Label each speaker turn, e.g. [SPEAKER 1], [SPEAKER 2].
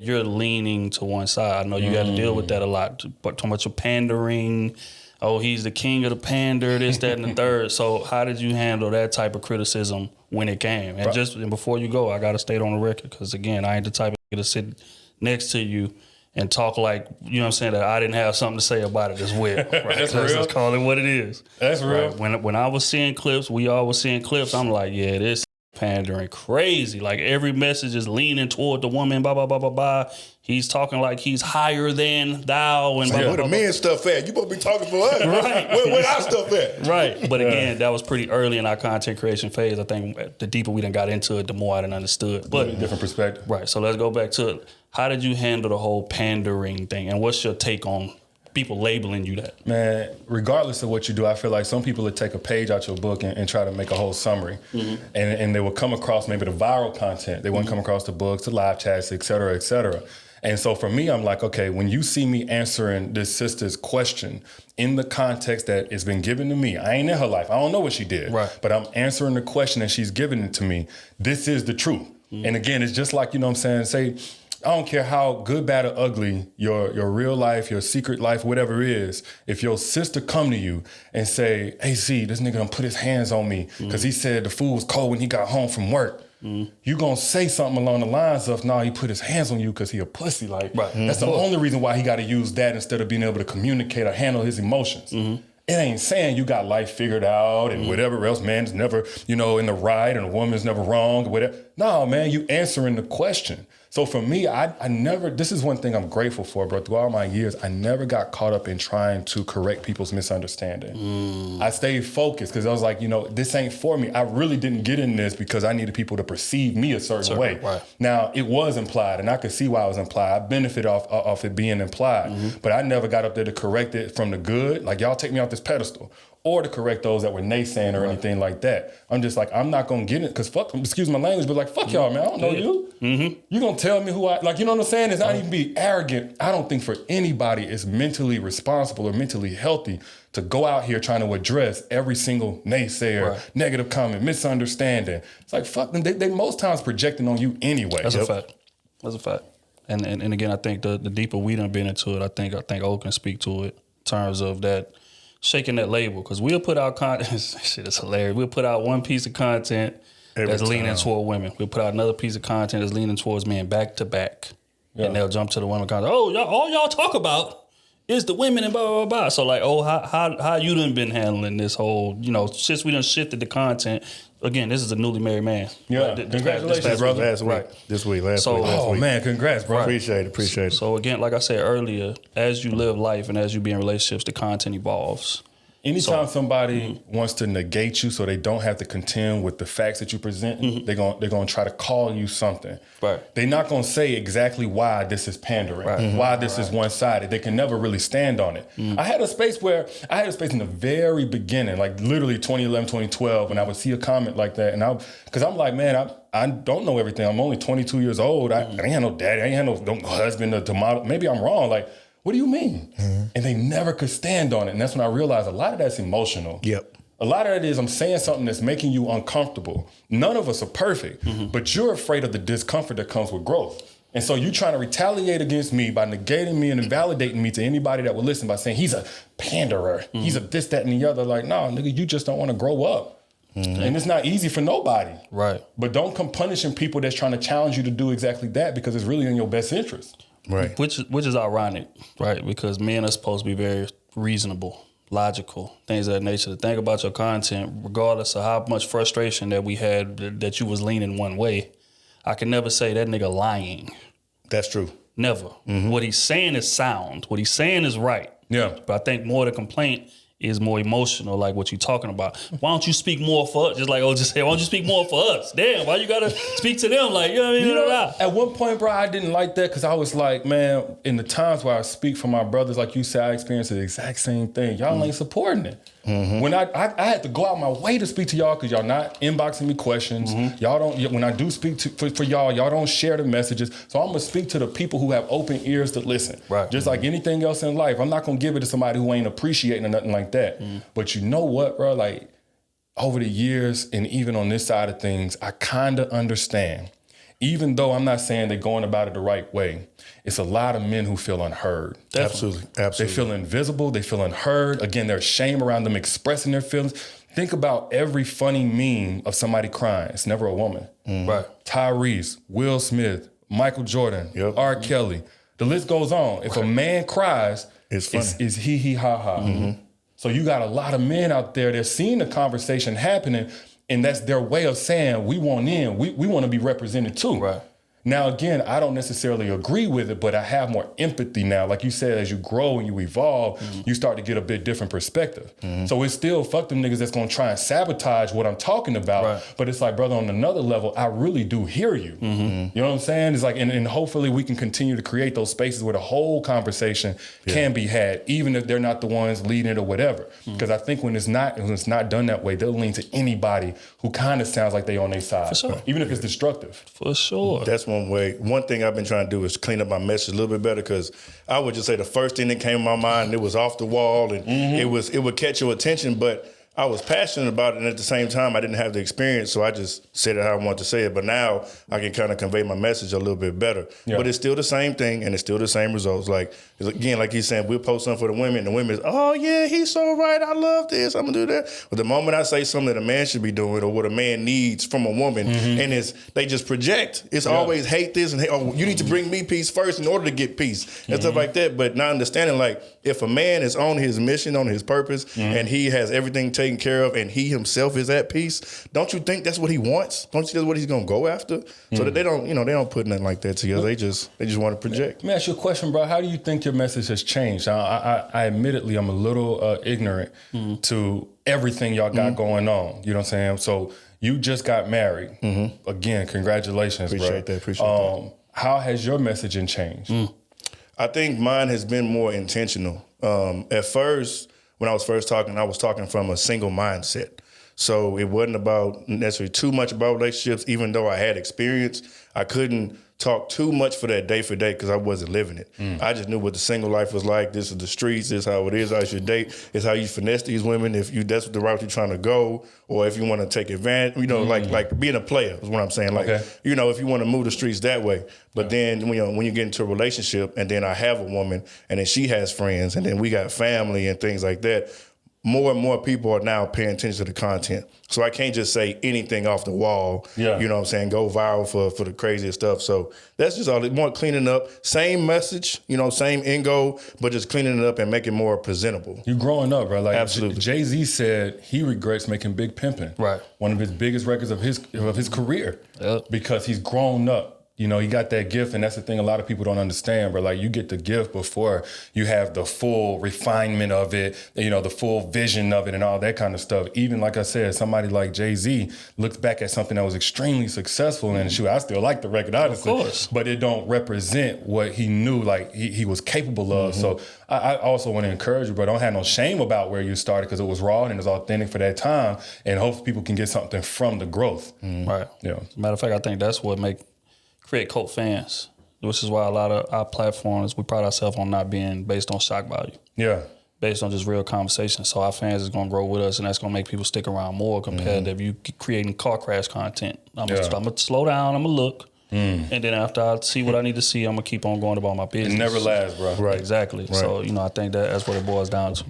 [SPEAKER 1] you're leaning to one side. I know you got to deal with that a lot. But too much of pandering. Oh, he's the king of the pander, this, that, and the third. So how did you handle that type of criticism when it came? And before you go, I got to state on the record, because, again, I ain't the type of nigga to sit next to you and talk like, you know what I'm saying, that I didn't have something to say about it as well. Right?
[SPEAKER 2] That's real.
[SPEAKER 1] Let's call it what it is.
[SPEAKER 2] That's real.
[SPEAKER 1] Right? When I was seeing clips, we all was seeing clips, I'm like, yeah, this pandering crazy. Like, every message is leaning toward the woman, blah, blah, blah, blah, blah. He's talking like he's higher than thou. And
[SPEAKER 3] where the men stuff at? You supposed to be talking for us.
[SPEAKER 1] Right.
[SPEAKER 3] Where our stuff at?
[SPEAKER 1] Right. But again, that was pretty early in our content creation phase. I think the deeper we done got into it, the more I done understood. But
[SPEAKER 2] different perspective.
[SPEAKER 1] Right. So let's go back to it. How did you handle the whole pandering thing? And what's your take on people labeling you that?
[SPEAKER 2] Man, regardless of what you do, I feel like some people would take a page out your book and try to make a whole summary. And they will come across maybe the viral content. They wouldn't come across the books, the live chats, et cetera, et cetera. And so for me, I'm like, okay, when you see me answering this sister's question in the context that it's been given to me, I ain't in her life. I don't know what she did.
[SPEAKER 1] Right.
[SPEAKER 2] But I'm answering the question and she's giving it to me. This is the truth. And again, it's just like, you know what I'm saying? Say, I don't care how good, bad, or ugly your real life, your secret life, whatever it is, if your sister come to you and say, hey, see, this nigga done put his hands on me because he said the food was cold when he got home from work. You gonna say something along the lines of, nah, he put his hands on you because he a pussy. Like, that's the only reason why he got to use that instead of being able to communicate or handle his emotions. It ain't saying you got life figured out and whatever else, man's never, in the right and a woman's never wrong or whatever. No, man, you answering the question. So for me, I never, this is one thing I'm grateful for, bro. Through all my years, I never got caught up in trying to correct people's misunderstanding. I stayed focused because I was like, this ain't for me. I really didn't get in this because I needed people to perceive me a certain way.
[SPEAKER 1] Right.
[SPEAKER 2] Now, it was implied, and I could see why it was implied. I benefited off it being implied, but I never got up there to correct it from the good. Like, y'all take me off this pedestal. Or to correct those that were naysaying or anything like that. I'm just like, I'm not gonna get it, because fuck, excuse my language, but like, fuck y'all, man, I don't know you. You gonna tell me who you know what I'm saying? It's not even be arrogant. I don't think for anybody it's mentally responsible or mentally healthy to go out here trying to address every single naysayer, negative comment, misunderstanding. It's like, fuck them, they most times projecting on you anyway.
[SPEAKER 1] That's a fact. That's a fact. And again, I think the deeper we done been into it, I think O can speak to it in terms of that, shaking that label, because we'll put out content. Shit, it's hilarious. We'll put out one piece of content that's leaning toward women. We'll put out another piece of content that's leaning towards men back to back. And they'll jump to the women content. Oh, all y'all talk about is the women and blah, blah, blah. So like, how you done been handling this whole, since we done shifted the content. Again, this is a newly married man.
[SPEAKER 2] Yeah, congratulations, brother.
[SPEAKER 3] Last week. This week, last week.
[SPEAKER 2] Oh, man, congrats, bro.
[SPEAKER 3] Appreciate it.
[SPEAKER 1] So again, like I said earlier, as you live life and as you be in relationships, the content evolves.
[SPEAKER 2] Anytime somebody wants to negate you so they don't have to contend with the facts that you present, they're gonna try to call you something.
[SPEAKER 1] Right.
[SPEAKER 2] They're not gonna say exactly why this is pandering, why this is one-sided. They can never really stand on it. I had a space in the very beginning, like literally 2011, 2012, and I would see a comment like that, and because I'm like, man, I don't know everything. I'm only 22 years old. I ain't had no daddy. I ain't had no husband to model. Maybe I'm wrong. Like, what do you mean? And they never could stand on it. And that's when I realized a lot of that's emotional.
[SPEAKER 3] Yep.
[SPEAKER 2] A lot of it is I'm saying something that's making you uncomfortable. None of us are perfect, but you're afraid of the discomfort that comes with growth. And so you're trying to retaliate against me by negating me and invalidating me to anybody that will listen by saying he's a panderer. He's a this, that, and the other. Like, no, nigga, you just don't want to grow up. And it's not easy for nobody.
[SPEAKER 1] Right.
[SPEAKER 2] But don't come punishing people that's trying to challenge you to do exactly that, because it's really in your best interest.
[SPEAKER 3] Right.
[SPEAKER 1] Which is ironic, right? Because men are supposed to be very reasonable, logical, things of that nature. To think about your content, regardless of how much frustration that we had that you was leaning one way, I can never say that nigga lying.
[SPEAKER 3] That's true.
[SPEAKER 1] Never. What he's saying is sound. What he's saying is right.
[SPEAKER 2] Yeah.
[SPEAKER 1] But I think more the complaint is more emotional, like what you're talking about. Why don't you speak more for us? Just like just say, why don't you speak more for us? Damn, why you gotta speak to them? Like, you know what I mean?
[SPEAKER 2] At one point, bro, I didn't like that, because I was like, man, in the times where I speak for my brothers, like you said, I experienced the exact same thing. Y'all ain't supporting it. When I had to go out my way to speak to y'all, because y'all not inboxing me questions. Y'all don't. When I do speak for y'all don't share the messages. So I'm gonna speak to the people who have open ears to listen.
[SPEAKER 1] Right.
[SPEAKER 2] Just like anything else in life, I'm not gonna give it to somebody who ain't appreciating or nothing like that. But you know what, bro? Like, over the years, and even on this side of things, I kind of understand. even though I'm not saying they're going about it the right way, it's a lot of men who feel unheard.
[SPEAKER 3] Absolutely.
[SPEAKER 2] They feel invisible. They feel unheard. Again, there's shame around them expressing their feelings. Think about every funny meme of somebody crying. It's never a woman.
[SPEAKER 1] Right.
[SPEAKER 2] Tyrese, Will Smith, Michael Jordan, R. Kelly. The list goes on. If a man cries,
[SPEAKER 3] It's funny.
[SPEAKER 2] it's he, ha, ha. So you got a lot of men out there that seeing the conversation happening, and that's their way of saying, we want in. We want to be represented too.
[SPEAKER 1] Right.
[SPEAKER 2] Now, again, I don't necessarily agree with it, but I have more empathy now. Like you said, as you grow and you evolve, you start to get a bit different perspective. So it's still fuck them niggas that's going to try and sabotage what I'm talking about.
[SPEAKER 1] Right.
[SPEAKER 2] But it's like, brother, on another level, I really do hear you. You know what I'm saying? It's like, and hopefully we can continue to create those spaces where the whole conversation can be had, even if they're not the ones leading it or whatever. Because I think when it's not done that way, they'll lean to anybody who kind of sounds like they on their side, even if it's destructive.
[SPEAKER 1] For sure.
[SPEAKER 3] That's one way. One thing I've been trying to do is clean up my message a little bit better, because I would just say the first thing that came to my mind, it was off the wall, and it would catch your attention, but I was passionate about it, and at the same time, I didn't have the experience, so I just said it how I wanted to say it. But now I can kind of convey my message a little bit better.
[SPEAKER 2] Yeah.
[SPEAKER 3] But it's still the same thing, and it's still the same results. Like, again, like he's saying, we'll post something for the women, and the women is, oh yeah, he's so right, I love this, I'm gonna do that. But the moment I say something that a man should be doing, or what a man needs from a woman, and they just project. It's always hate this, and oh, you need to bring me peace first in order to get peace, and stuff like that. But not understanding, like, if a man is on his mission, on his purpose, and he has everything taken care of, and he himself is at peace, don't you think that's what he wants? Don't you think that's what he's gonna go after? So that they don't put nothing like that together. They just want to project.
[SPEAKER 2] Let me ask you a question, bro. How do you think your message has changed? I admittedly, I'm a little ignorant to everything y'all got going on. You know what I'm saying? So you just got married. Again, congratulations,
[SPEAKER 3] Appreciate
[SPEAKER 2] bro.
[SPEAKER 3] that. Appreciate that.
[SPEAKER 2] How has your messaging changed?
[SPEAKER 3] I think mine has been more intentional. At first, when I was first talking, I was talking from a single mindset. So it wasn't about necessarily too much about relationships, even though I had experience. I couldn't talk too much for that day for day because I wasn't living it. I just knew what the single life was like. This is the streets. This is how it is. How you should date. It's how you finesse these women. If that's the route you're trying to go, or if you want to take advantage, like being a player is what I'm saying. Like, if you want to move the streets that way. But then when you get into a relationship, and then I have a woman, and then she has friends, and then we got family and things like that, more and more people are now paying attention to the content. So I can't just say anything off the wall, you know what I'm saying, go viral for the craziest stuff. So that's just all, more cleaning up, same message, same end goal, but just cleaning it up and making it more presentable.
[SPEAKER 2] You growing up, bro. Like,
[SPEAKER 3] absolutely.
[SPEAKER 2] Jay-Z said he regrets making Big Pimpin'.
[SPEAKER 1] Right.
[SPEAKER 2] One of his biggest records of his career. Because he's grown up. He got that gift, and that's the thing a lot of people don't understand, bro. Like, you get the gift before you have the full refinement of it, the full vision of it and all that kind of stuff. Even, like I said, somebody like Jay-Z looks back at something that was extremely successful, and shoot, I still like the record, honestly.
[SPEAKER 1] Of course.
[SPEAKER 2] But it don't represent what he knew, like, he was capable of. So I also want to encourage you, bro, don't have no shame about where you started, because it was raw and it was authentic for that time, and hopefully people can get something from the growth.
[SPEAKER 1] Right.
[SPEAKER 2] Yeah.
[SPEAKER 1] Matter of fact, I think that's what create cult fans, which is why a lot of our platforms, we pride ourselves on not being based on shock value.
[SPEAKER 2] Yeah.
[SPEAKER 1] Based on just real conversation. So our fans is going to grow with us, and that's going to make people stick around more compared to if you creating car crash content. I'm going to slow down, I'm going to look, and then after I see what I need to see, I'm going to keep on going about my business.
[SPEAKER 2] It never lasts, bro.
[SPEAKER 3] Right.
[SPEAKER 1] Exactly.
[SPEAKER 3] Right.
[SPEAKER 1] So, I think that's what it boils down to.